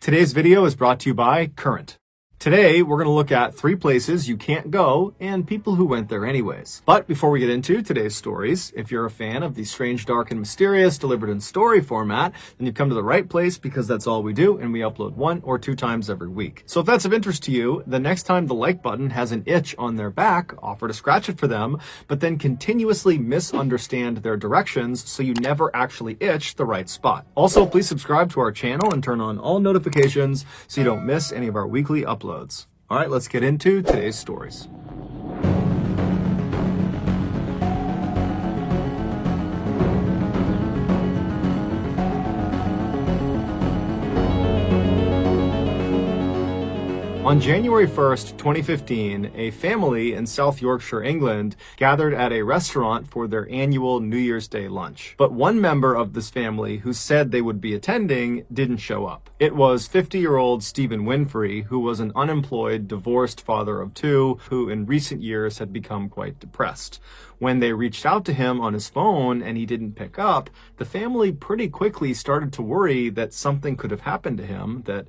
Today's video is brought to you by Current. Today, we're going to look at 3 places you can't go and people who went there anyways. But before we get into today's stories, if you're a fan of the strange, dark, and mysterious delivered in story format, then you've come to the right place because that's all we do and we upload 1 or 2 times every week. So if that's of interest to you, the next time the like button has an itch on their back, offer to scratch it for them, but then continuously misunderstand their directions so you never actually itch the right spot. Also, please subscribe to our channel and turn on all notifications so you don't miss any of our weekly uploads. All right, let's get into today's stories. On January 1st, 2015, a family in South Yorkshire, England, gathered at a restaurant for their annual New Year's Day lunch. But one member of this family who said they would be attending didn't show up. It was 50-year-old Stephen Winfrey, who was an unemployed, divorced father of 2, who in recent years had become quite depressed. When they reached out to him on his phone and he didn't pick up, the family pretty quickly started to worry that something could have happened to him, that,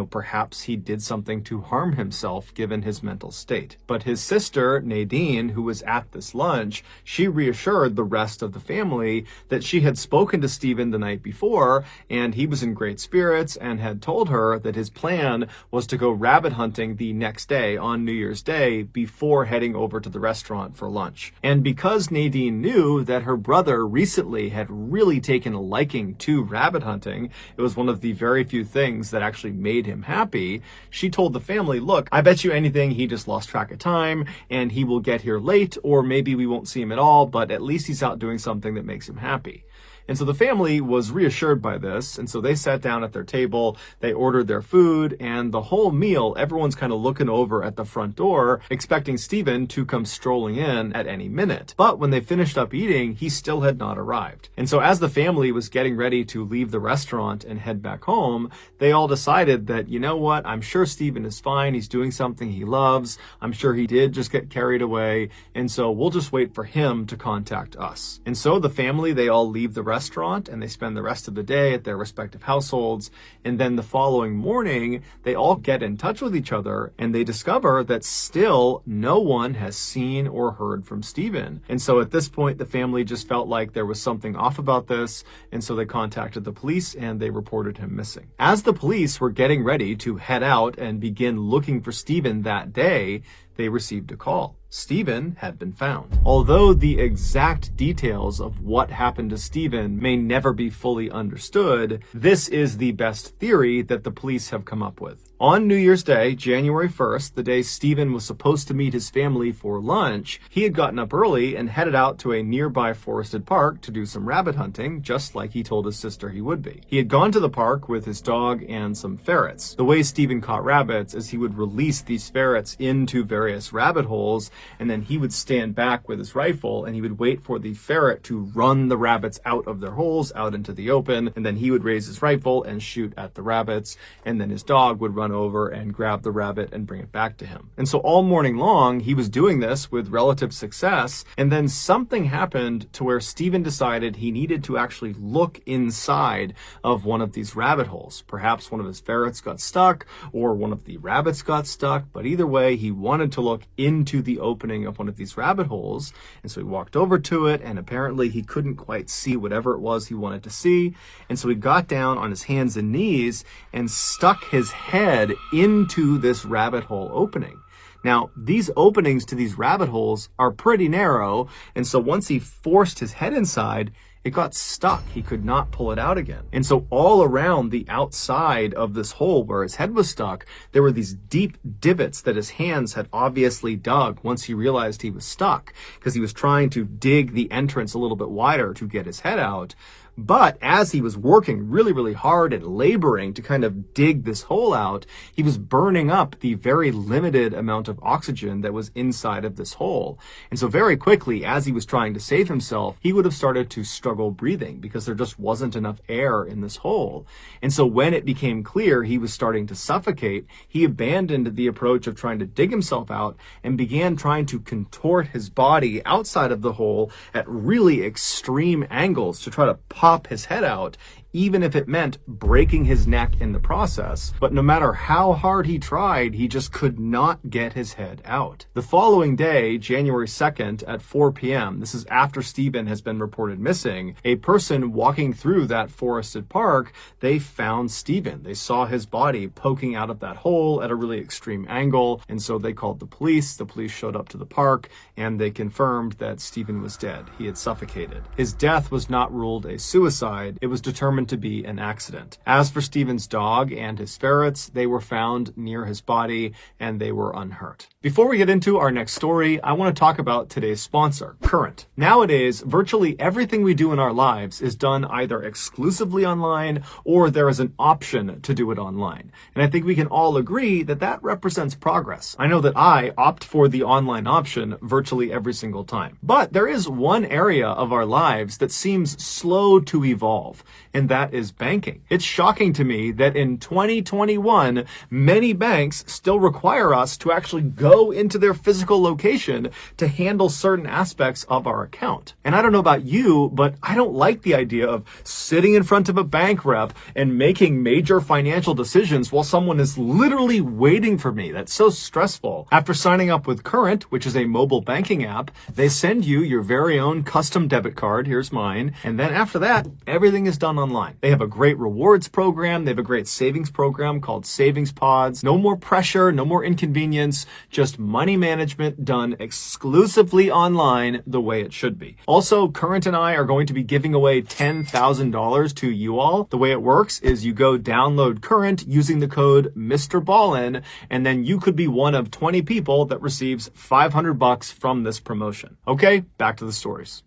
perhaps he did something to harm himself given his mental state. But his sister, Nadine, who was at this lunch, she reassured the rest of the family that she had spoken to Stephen the night before and he was in great spirits and had told her that his plan was to go rabbit hunting the next day on New Year's Day before heading over to the restaurant for lunch. And because Nadine knew that her brother recently had really taken a liking to rabbit hunting, it was one of the very few things that actually made him happy, she told the family, look, I bet you anything he just lost track of time and he will get here late, or maybe we won't see him at all, but at least he's out doing something that makes him happy. And so the family was reassured by this, and so they sat down at their table, they ordered their food, and the whole meal, everyone's kind of looking over at the front door, expecting Stephen to come strolling in at any minute. But when they finished up eating, he still had not arrived. And so as the family was getting ready to leave the restaurant and head back home, they all decided that, you know what, I'm sure Stephen is fine, he's doing something he loves, I'm sure he did just get carried away, and so we'll just wait for him to contact us. And so the family, they all leave the restaurant and they spend the rest of the day at their respective households, and then the following morning they all get in touch with each other and they discover that still no one has seen or heard from Stephen. And so at this point the family just felt like there was something off about this, and so they contacted the police and they reported him missing. As the police were getting ready to head out and begin looking for Stephen that day, they received a call. Stephen had been found. Although the exact details of what happened to Stephen may never be fully understood, this is the best theory that the police have come up with. On New Year's Day, January 1st, the day Stephen was supposed to meet his family for lunch, he had gotten up early and headed out to a nearby forested park to do some rabbit hunting, just like he told his sister he would be. He had gone to the park with his dog and some ferrets. The way Stephen caught rabbits is he would release these ferrets into various rabbit holes, and then he would stand back with his rifle and he would wait for the ferret to run the rabbits out of their holes, out into the open, and then he would raise his rifle and shoot at the rabbits, and then his dog would run over and grab the rabbit and bring it back to him. And so all morning long he was doing this with relative success, and then something happened to where Stephen decided he needed to actually look inside of one of these rabbit holes. Perhaps one of his ferrets got stuck or one of the rabbits got stuck, but either way he wanted to look into the opening of one of these rabbit holes. And so he walked over to it, and apparently he couldn't quite see whatever it was he wanted to see, and so he got down on his hands and knees and stuck his head into this rabbit hole opening. Now, these openings to these rabbit holes are pretty narrow, and so once he forced his head inside, it got stuck. He could not pull it out again. And so all around the outside of this hole where his head was stuck, there were these deep divots that his hands had obviously dug once he realized he was stuck, because he was trying to dig the entrance a little bit wider to get his head out. But as he was working really, really hard and laboring to kind of dig this hole out, he was burning up the very limited amount of oxygen that was inside of this hole. And so very quickly, as he was trying to save himself, he would have started to struggle breathing because there just wasn't enough air in this hole. And so when it became clear he was starting to suffocate, he abandoned the approach of trying to dig himself out and began trying to contort his body outside of the hole at really extreme angles to try to pop his head out even if it meant breaking his neck in the process. But no matter how hard he tried, he just could not get his head out. The following day, January 2nd at 4 p.m., this is after Stephen has been reported missing, a person walking through that forested park, they found Stephen. They saw his body poking out of that hole at a really extreme angle, and so they called the police. The police showed up to the park, and they confirmed that Stephen was dead. He had suffocated. His death was not ruled a suicide. It was determined to be an accident. As for Stephen's dog and his ferrets, they were found near his body, and they were unhurt. Before we get into our next story, I want to talk about today's sponsor, Current. Nowadays, virtually everything we do in our lives is done either exclusively online or there is an option to do it online. And I think we can all agree that that represents progress. I know that I opt for the online option virtually every single time. But there is one area of our lives that seems slow to evolve, and that is banking. It's shocking to me that in 2021, many banks still require us to actually go into their physical location to handle certain aspects of our account. And I don't know about you, but I don't like the idea of sitting in front of a bank rep and making major financial decisions while someone is literally waiting for me. That's so stressful. After signing up with Current, which is a mobile banking app, they send you your very own custom debit card. Here's mine. And then after that, everything is done online. They have a great rewards program. They have a great savings program called Savings Pods. No more pressure, no more inconvenience, just money management done exclusively online the way it should be. Also, Current and I are going to be giving away $10,000 to you all. The way it works is you go download Current using the code Mr. Ballin, and then you could be one of 20 people that receives $500 from this promotion. Okay, back to the stories.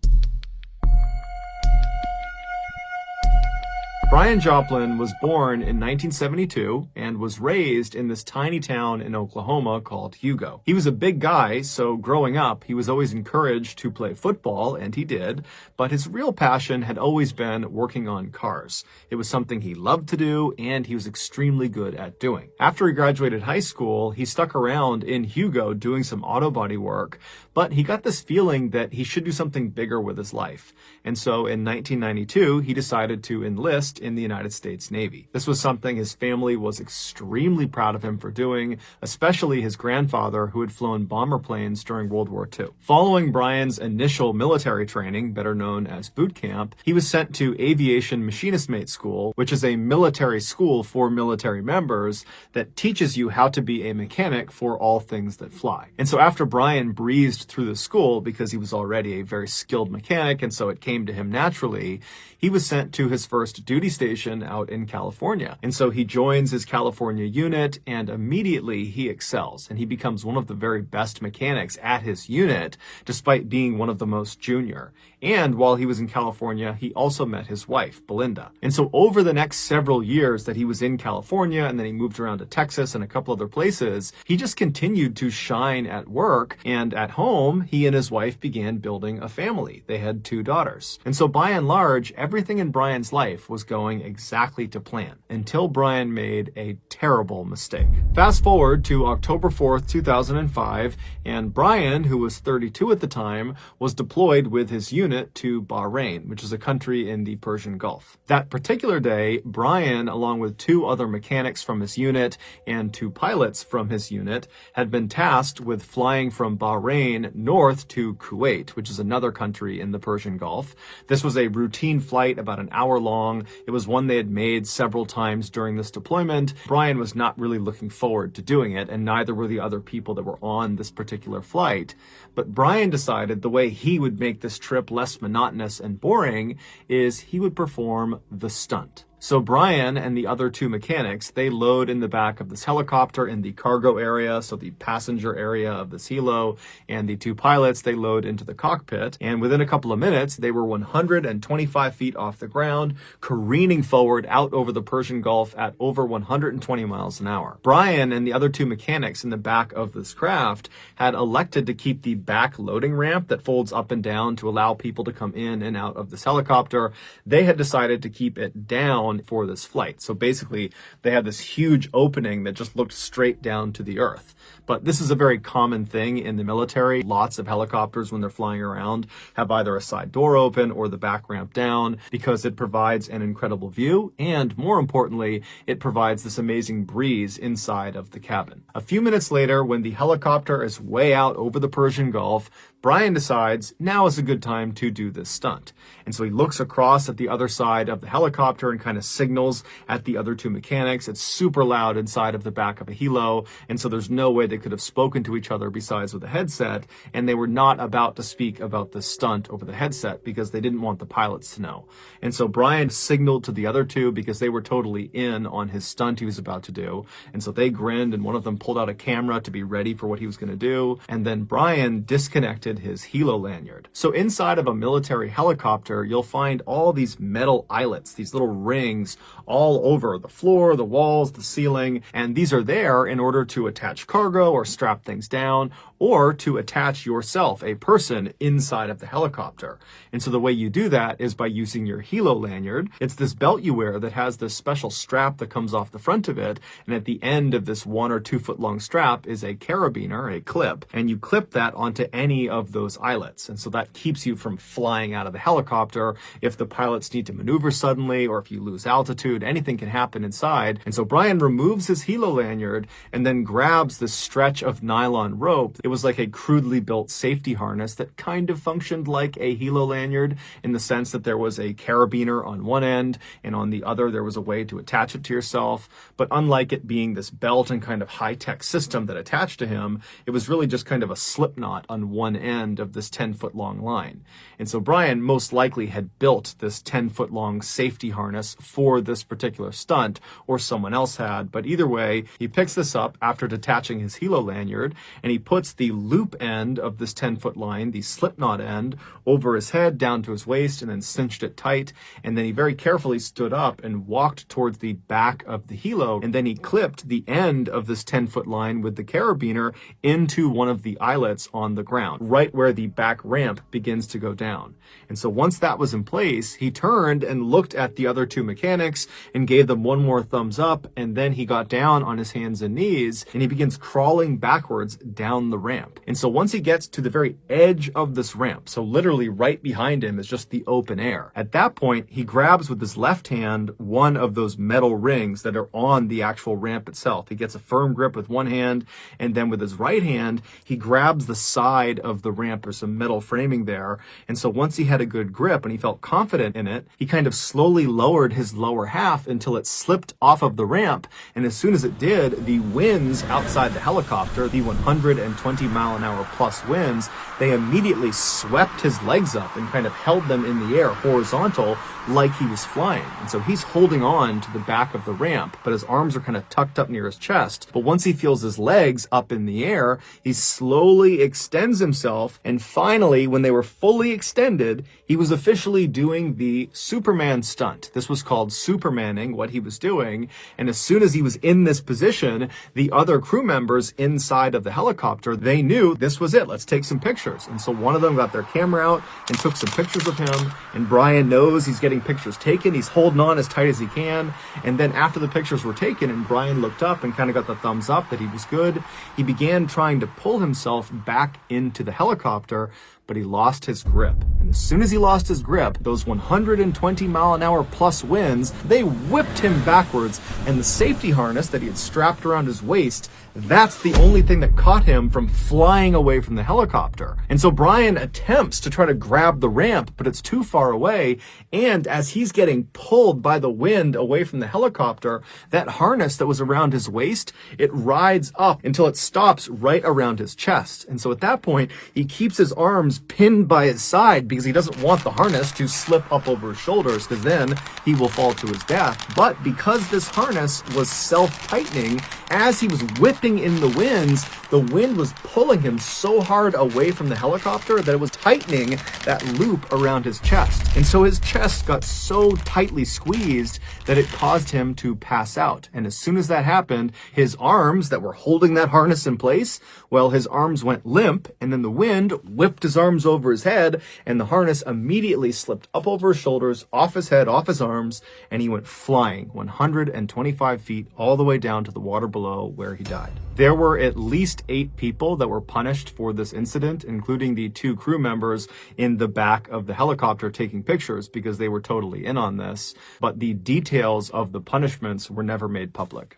Brian Joplin was born in 1972 and was raised in this tiny town in Oklahoma called Hugo. He was a big guy, so growing up, he was always encouraged to play football, and he did, but his real passion had always been working on cars. It was something he loved to do, and he was extremely good at doing. After he graduated high school, he stuck around in Hugo doing some auto body work, but he got this feeling that he should do something bigger with his life. And so in 1992, he decided to enlist in the United States Navy. This was something his family was extremely proud of him for doing, especially his grandfather, who had flown bomber planes during World War II. Following Brian's initial military training, better known as boot camp, he was sent to Aviation Machinist Mate School, which is a military school for military members that teaches you how to be a mechanic for all things that fly. And so after Brian breezed through the school, because he was already a very skilled mechanic, and so it came to him naturally, he was sent to his first duty station out in California. And so he joins his California unit, and immediately he excels, and he becomes one of the very best mechanics at his unit, despite being one of the most junior. And while he was in California, he also met his wife, Belinda. And so over the next several years that he was in California, and then he moved around to Texas and a couple other places, he just continued to shine at work. And at home, he and his wife began building a family. They had 2 daughters. And so by and large, everything in Brian's life was going exactly to plan until Brian made a terrible mistake. Fast forward to October 4th, 2005, and Brian, who was 32 at the time, was deployed with his unit to Bahrain, which is a country in the Persian Gulf. That particular day, Brian, along with 2 other mechanics from his unit and 2 pilots from his unit, had been tasked with flying from Bahrain north to Kuwait, which is another country in the Persian Gulf. This was a routine flight, about an hour long. It was one they had made several times during this deployment. Brian was not really looking forward to doing it, and neither were the other people that were on this particular flight. But Brian decided the way he would make this trip less monotonous and boring is he would perform the stunt. So Brian and the other 2 mechanics, they load in the back of this helicopter in the cargo area, so the passenger area of this helo, and the 2 pilots, they load into the cockpit. And within a couple of minutes, they were 125 feet off the ground, careening forward out over the Persian Gulf at over 120 miles an hour. Brian and the other 2 mechanics in the back of this craft had elected to keep the back loading ramp that folds up and down to allow people to come in and out of this helicopter. They had decided to keep it down down for this flight. So basically, they had this huge opening that just looked straight down to the earth. But this is a very common thing in the military. Lots of helicopters, when they're flying around, have either a side door open or the back ramp down because it provides an incredible view. And more importantly, it provides this amazing breeze inside of the cabin. A few minutes later, when the helicopter is way out over the Persian Gulf, Brian decides now is a good time to do this stunt. And so he looks across at the other side of the helicopter and kind of signals at the other two mechanics. It's super loud inside of the back of a helo, and so there's no way they could have spoken to each other besides with a headset, and they were not about to speak about this stunt over the headset because they didn't want the pilots to know. And so Brian signaled to the other two because they were totally in on his stunt he was about to do, and so they grinned, and one of them pulled out a camera to be ready for what he was going to do, and then Brian disconnected his helo lanyard. So inside of a military helicopter, you'll find all these metal eyelets, these little rings all over the floor, the walls, the ceiling, and these are there in order to attach cargo or strap things down, or to attach yourself, a person, inside of the helicopter. And so the way you do that is by using your helo lanyard. It's this belt you wear that has this special strap that comes off the front of it, and at the end of this 1 or 2 foot long strap is a carabiner, a clip, and you clip that onto any of those eyelets. And so that keeps you from flying out of the helicopter if the pilots need to maneuver suddenly, or if you lose altitude, anything can happen inside. And so Brian removes his helo lanyard and then grabs this stretch of nylon rope. It was like a crudely built safety harness that kind of functioned like a helo lanyard in the sense that there was a carabiner on one end, and on the other there was a way to attach it to yourself. But unlike it being this belt and kind of high-tech system that attached to him, it was really just kind of a slip knot on one end of this 10-foot-long line. And so Brian most likely had built this 10-foot-long safety harness for this particular stunt, or someone else had. But either way, he picks this up after detaching his helo lanyard, and he puts the loop end of this 10-foot line, the slip knot end, over his head down to his waist, and then cinched it tight. And then he very carefully stood up and walked towards the back of the helo, and then he clipped the end of this 10-foot line with the carabiner into one of the eyelets on the ground, right where the back ramp begins to go down. And so once that was in place, he turned and looked at the other two mechanics and gave them one more thumbs up, and then he got down on his hands and knees and he begins crawling backwards down the ramp. And so once he gets to the very edge of this ramp, so literally right behind him is just the open air. At that point, he grabs with his left hand one of those metal rings that are on the actual ramp itself. He gets a firm grip with one hand, and then with his right hand, he grabs the side of the ramp. There's some metal framing there. And so once he had a good grip and he felt confident in it, he kind of slowly lowered his lower half until it slipped off of the ramp. And as soon as it did, the winds outside the helicopter, the 120-mile-an-hour plus winds, they immediately swept his legs up and kind of held them in the air horizontal like he was flying. And so he's holding on to the back of the ramp, but his arms are kind of tucked up near his chest. But once he feels his legs up in the air, he slowly extends himself, and finally, when they were fully extended, he was officially doing the Superman stunt. This was called Supermaning, what he was doing. And as soon as he was in this position, the other crew members inside of the helicopter, they knew this was it. Let's take some pictures. And so one of them got their camera out and took some pictures of him. And Brian knows he's getting pictures taken. He's holding on as tight as he can. And then after the pictures were taken and Brian looked up and kind of got the thumbs up that he was good, he began trying to pull himself back into the helicopter, but he lost his grip. And as soon as he lost his grip, those 120-mile-an-hour plus winds, they whipped him backwards, and the safety harness that he had strapped around his waist, that's the only thing that caught him from flying away from the helicopter. And so Brian attempts to try to grab the ramp, but it's too far away, and as he's getting pulled by the wind away from the helicopter, that harness that was around his waist, it rides up until it stops right around his chest. And so at that point, he keeps his arms pinned by his side because he doesn't want the harness to slip up over his shoulders, because then he will fall to his death. But because this harness was self-tightening, as he was whipping in the winds, the wind was pulling him so hard away from the helicopter that it was tightening that loop around his chest. And so his chest got so tightly squeezed that it caused him to pass out. And as soon as that happened, his arms that were holding that harness in place, well, his arms went limp, and then the wind whipped his arms arms over his head, and the harness immediately slipped up over his shoulders, off his head, off his arms, and he went flying 125 feet all the way down to the water below, where he died. There were at least 8 people that were punished for this incident, including the 2 crew members in the back of the helicopter taking pictures because they were totally in on this, but the details of the punishments were never made public.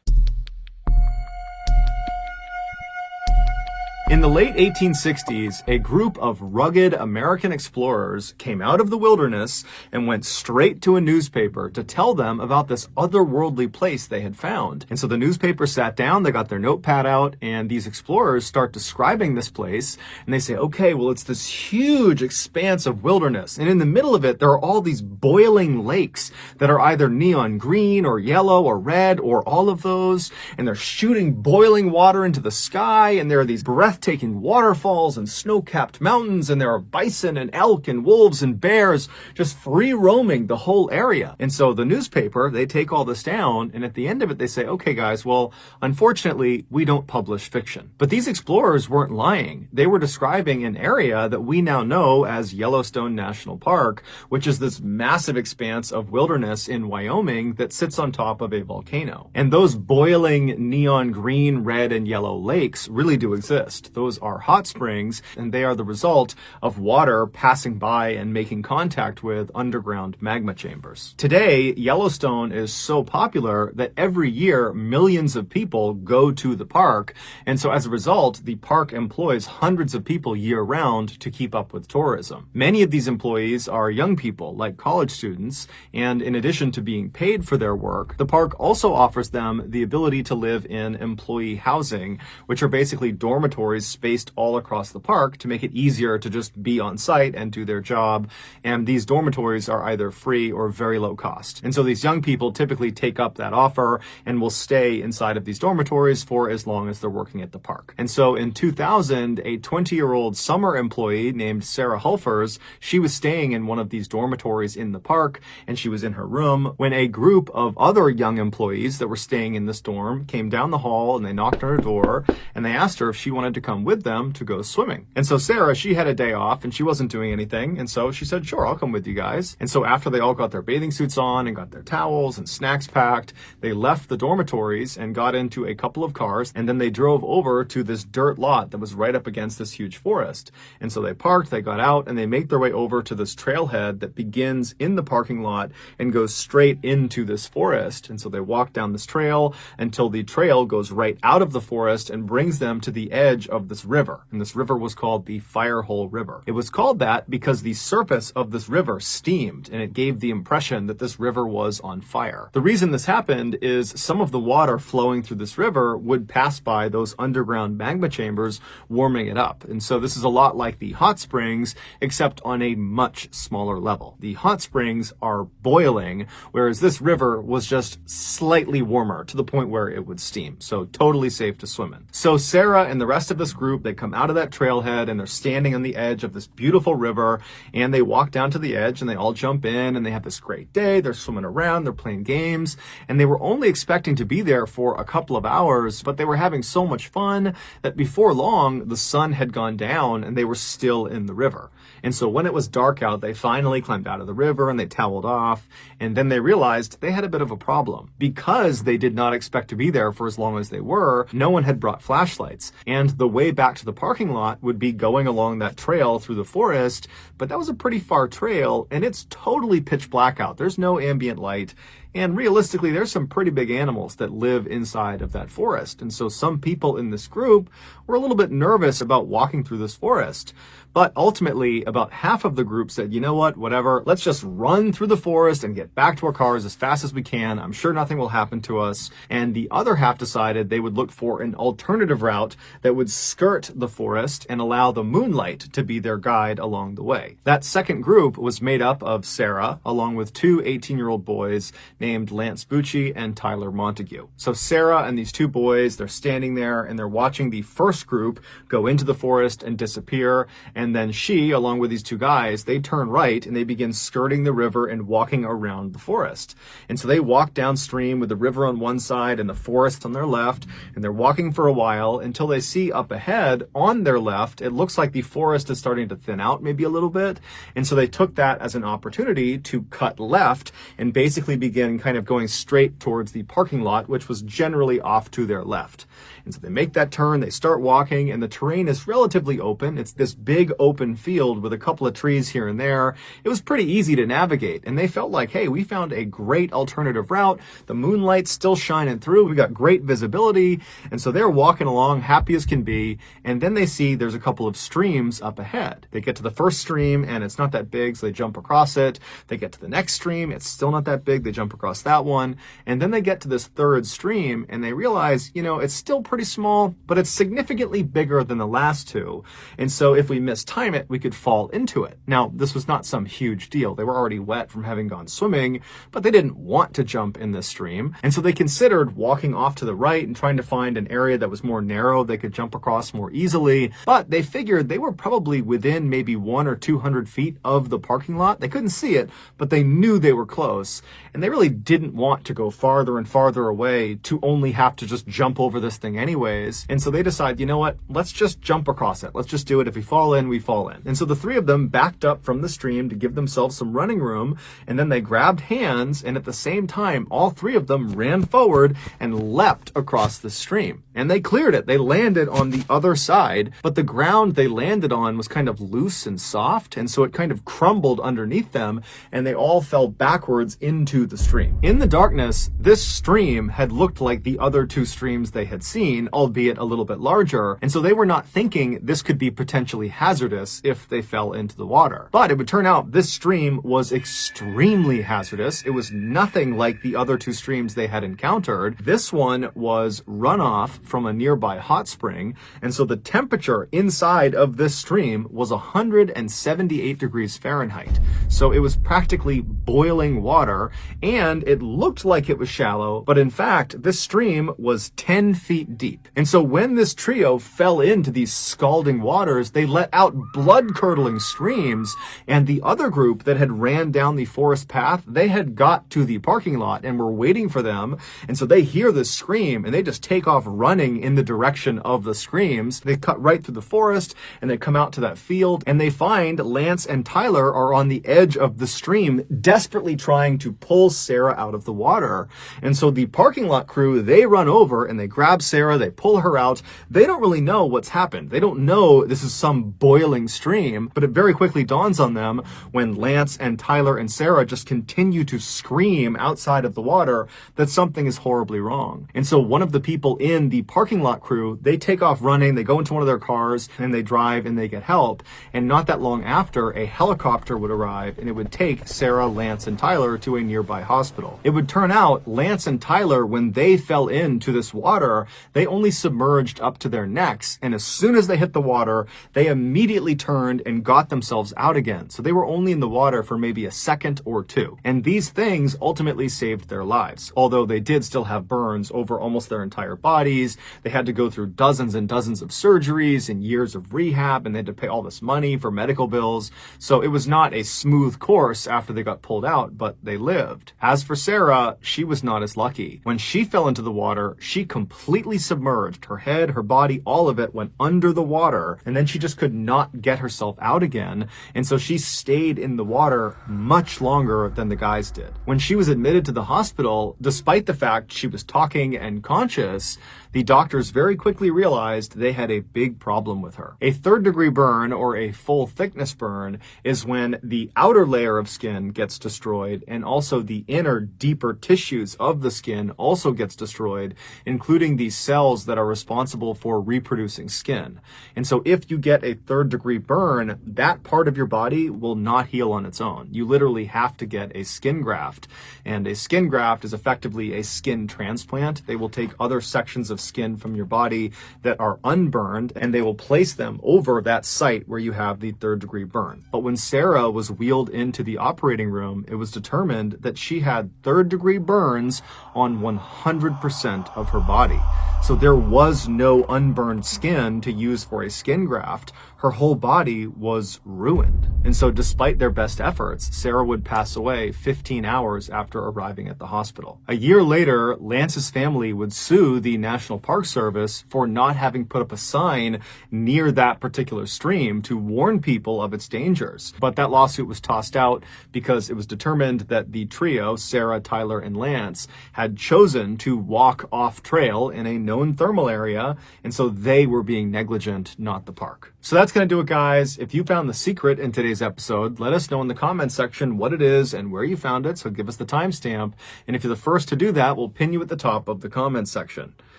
In the late 1860s, a group of rugged American explorers came out of the wilderness and went straight to a newspaper to tell them about this otherworldly place they had found. And so the newspaper sat down, they got their notepad out, and these explorers start describing this place. And they say, okay, well, it's this huge expanse of wilderness. And in the middle of it, there are all these boiling lakes that are either neon green or yellow or red or all of those. And they're shooting boiling water into the sky. And there are these breathtaking waterfalls and snow-capped mountains, and there are bison and elk and wolves and bears just free roaming the whole area. And so the newspaper, they take all this down, and at the end of it they say, okay guys, well, unfortunately we don't publish fiction. But these explorers weren't lying. They were describing an area that we now know as Yellowstone National Park, which is this massive expanse of wilderness in Wyoming that sits on top of a volcano. And those boiling neon green, red, and yellow lakes really do exist. Those are hot springs, and they are the result of water passing by and making contact with underground magma chambers. Today, Yellowstone is so popular that every year millions of people go to the park, and so as a result, the park employs hundreds of people year-round to keep up with tourism. Many of these employees are young people, like college students, and in addition to being paid for their work, the park also offers them the ability to live in employee housing, which are basically dormitories spaced all across the park to make it easier to just be on site and do their job. And these dormitories are either free or very low cost. And so these young people typically take up that offer and will stay inside of these dormitories for as long as they're working at the park. And so in 2000, a 20-year-old summer employee named Sarah Hulfers, she was staying in one of these dormitories in the park, and she was in her room when a group of other young employees that were staying in this dorm came down the hall, and they knocked on her door, and they asked her if she wanted to come with them to go swimming. And so Sarah, she had a day off and she wasn't doing anything. And so she said, sure, I'll come with you guys. And so after they all got their bathing suits on and got their towels and snacks packed, they left the dormitories and got into a couple of cars. And then they drove over to this dirt lot that was right up against this huge forest. And so they parked, they got out, and they make their way over to this trailhead that begins in the parking lot and goes straight into this forest. And so they walk down this trail until the trail goes right out of the forest and brings them to the edge of this river. And this river was called the Firehole River. It was called that because the surface of this river steamed, and it gave the impression that this river was on fire. The reason this happened is some of the water flowing through this river would pass by those underground magma chambers, warming it up. And so this is a lot like the hot springs, except on a much smaller level. The hot springs are boiling, whereas this river was just slightly warmer to the point where it would steam. So totally safe to swim in. So Sarah and the rest of this group, they come out of that trailhead and they're standing on the edge of this beautiful river, and they walk down to the edge and they all jump in and they have this great day. They're swimming around, they're playing games, and they were only expecting to be there for a couple of hours, but they were having so much fun that before long the sun had gone down and they were still in the river. And so when it was dark out, they finally climbed out of the river and they toweled off, and then they realized they had a bit of a problem. Because they did not expect to be there for as long as they were, no one had brought flashlights, and the way back to the parking lot would be going along that trail through the forest, but that was a pretty far trail, and it's totally pitch black out. There's no ambient light, and realistically, there's some pretty big animals that live inside of that forest. And so some people in this group were a little bit nervous about walking through this forest. But ultimately, about half of the group said, you know what, whatever, let's just run through the forest and get back to our cars as fast as we can. I'm sure nothing will happen to us. And the other half decided they would look for an alternative route that would skirt the forest and allow the moonlight to be their guide along the way. That second group was made up of Sarah, along with two 18-year-old boys named Lance Bucci and Tyler Montague. So Sarah and these two boys, they're standing there and they're watching the first group go into the forest and disappear. And then she, along with these two guys, they turn right and they begin skirting the river and walking around the forest. And so they walk downstream with the river on one side and the forest on their left. And they're walking for a while until they see up ahead on their left, it looks like the forest is starting to thin out maybe a little bit. And so they took that as an opportunity to cut left and basically begin kind of going straight towards the parking lot, which was generally off to their left. And so they make that turn, they start walking, and the terrain is relatively open. It's this big open field with a couple of trees here and there. It was pretty easy to navigate, and they felt like, hey, we found a great alternative route. The moonlight's still shining through. We got great visibility. And so they're walking along happy as can be. And then they see there's a couple of streams up ahead. They get to the first stream and it's not that big, so they jump across it. They get to the next stream. It's still not that big. They jump across that one. And then they get to this third stream and they realize, it's still pretty small, but it's significantly bigger than the last two. And so if we mistime it, we could fall into it. Now, this was not some huge deal. They were already wet from having gone swimming, but they didn't want to jump in this stream. And so they considered walking off to the right and trying to find an area that was more narrow they could jump across more easily. But they figured they were probably within maybe 100 or 200 feet of the parking lot. They couldn't see it, but they knew they were close. And they really didn't want to go farther and farther away to only have to just jump over this thing anyways. And so they decide, you know what? Let's just jump across it. Let's just do it. If we fall in, we fall in. And so the three of them backed up from the stream to give themselves some running room. And then they grabbed hands. And at the same time, all three of them ran forward and leapt across the stream. And they cleared it. They landed on the other side, but the ground they landed on was kind of loose and soft. And so it kind of crumbled underneath them and they all fell backwards into the stream. In the darkness, this stream had looked like the other two streams they had seen, albeit a little bit larger. And so they were not thinking this could be potentially hazardous if they fell into the water. But it would turn out this stream was extremely hazardous. It was nothing like the other two streams they had encountered. This one was runoff from a nearby hot spring. And so the temperature inside of this stream was 178 degrees Fahrenheit. So it was practically boiling water and it looked like it was shallow, but in fact, this stream was 10 feet deep. And so when this trio fell into these scalding waters, they let out blood-curdling screams, and the other group that had ran down the forest path, they had got to the parking lot and were waiting for them. And so they hear this scream and they just take off running in the direction of the screams. They cut right through the forest and they come out to that field and they find Lance and Tyler are on the edge of the stream, desperately trying to pull Sarah out of the water. And so the parking lot crew, they run over and they grab Sarah, they pull her out. They don't really know what's happened. They don't know this is some boiling stream, but it very quickly dawns on them when Lance and Tyler and Sarah just continue to scream outside of the water that something is horribly wrong. And so one of the people in the parking lot crew, they take off running, they go into one of their cars and they drive and they get help. And not that long after, a helicopter would arrive and it would take Sarah, Lance, and Tyler to a nearby hospital. It would turn out Lance and Tyler, when they fell into this water, they only submerged up to their necks. And as soon as they hit the water, they immediately turned and got themselves out again. So they were only in the water for maybe a second or two. And these things ultimately saved their lives. Although they did still have burns over almost their entire bodies. They had to go through dozens and dozens of surgeries and years of rehab, and they had to pay all this money for medical bills. So it was not a smooth course after they got pulled out, but they lived. As for Sarah, she was not as lucky. When she fell into the water, she completely submerged. Her head, her body, all of it went under the water, and then she just could not get herself out again. And so she stayed in the water much longer than the guys did. When she was admitted to the hospital, despite the fact she was talking and conscious, the doctors very quickly realized they had a big problem with her. A third-degree burn, or a full-thickness burn, is when the outer layer of skin gets destroyed and also the inner, deeper tissues of the skin also gets destroyed, including the the cells that are responsible for reproducing skin. And so if you get a third-degree burn, that part of your body will not heal on its own. You literally have to get a skin graft. And a skin graft is effectively a skin transplant. They will take other sections of skin from your body that are unburned, and they will place them over that site where you have the third-degree burn. But when Sarah was wheeled into the operating room, it was determined that she had third-degree burns on 100% of her body. So there was no unburned skin to use for a skin graft. Her whole body was ruined. And so despite their best efforts, Sarah would pass away 15 hours after arriving at the hospital. A year later, Lance's family would sue the National Park Service for not having put up a sign near that particular stream to warn people of its dangers. But that lawsuit was tossed out because it was determined that the trio, Sarah, Tyler, and Lance, had chosen to walk off trail in a known thermal area, and so they were being negligent, not the park. So that's going to do it, guys. If you found the secret in today's episode, let us know in the comments section what it is and where you found it, so give us the timestamp. And if you're the first to do that, we'll pin you at the top of the comments section.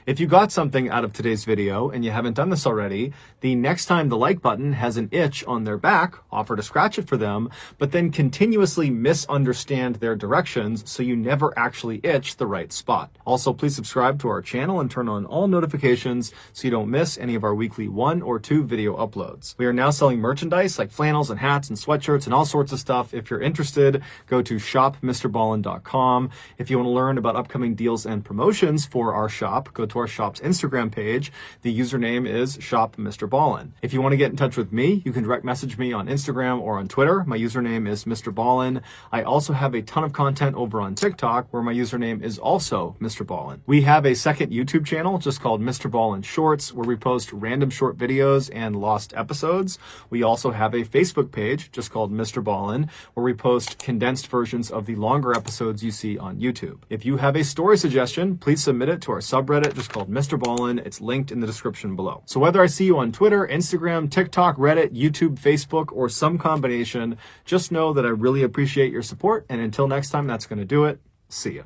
If you got something out of today's video and you haven't done this already, the next time the like button has an itch on their back, offer to scratch it for them, but then continuously misunderstand their directions so you never actually itch the right spot. Also, please subscribe to our channel and turn on all notifications so you don't miss any of our weekly 1 or 2 video uploads. We are now selling merchandise like flannels and hats and sweatshirts and all sorts of stuff. If you're interested, go to shopmrballin.com. If you want to learn about upcoming deals and promotions for our shop, go to our shop's Instagram page. The username is shopmrballin. If you want to get in touch with me, you can direct message me on Instagram or on Twitter. My username is Mr. Ballin. I also have a ton of content over on TikTok where my username is also Mr. Ballin. We have a second YouTube channel just called Mr. Ballin Shorts where we post random short videos and lost episodes. We also have a Facebook page just called Mr. Ballin where we post condensed versions of the longer episodes you see on YouTube. If you have a story suggestion, please submit it to our subreddit just called Mr. Ballin. It's linked in the description below. So whether I see you on Twitter, Instagram, TikTok, Reddit, YouTube, Facebook, or some combination, just know that I really appreciate your support. And until next time, that's going to do it. See ya.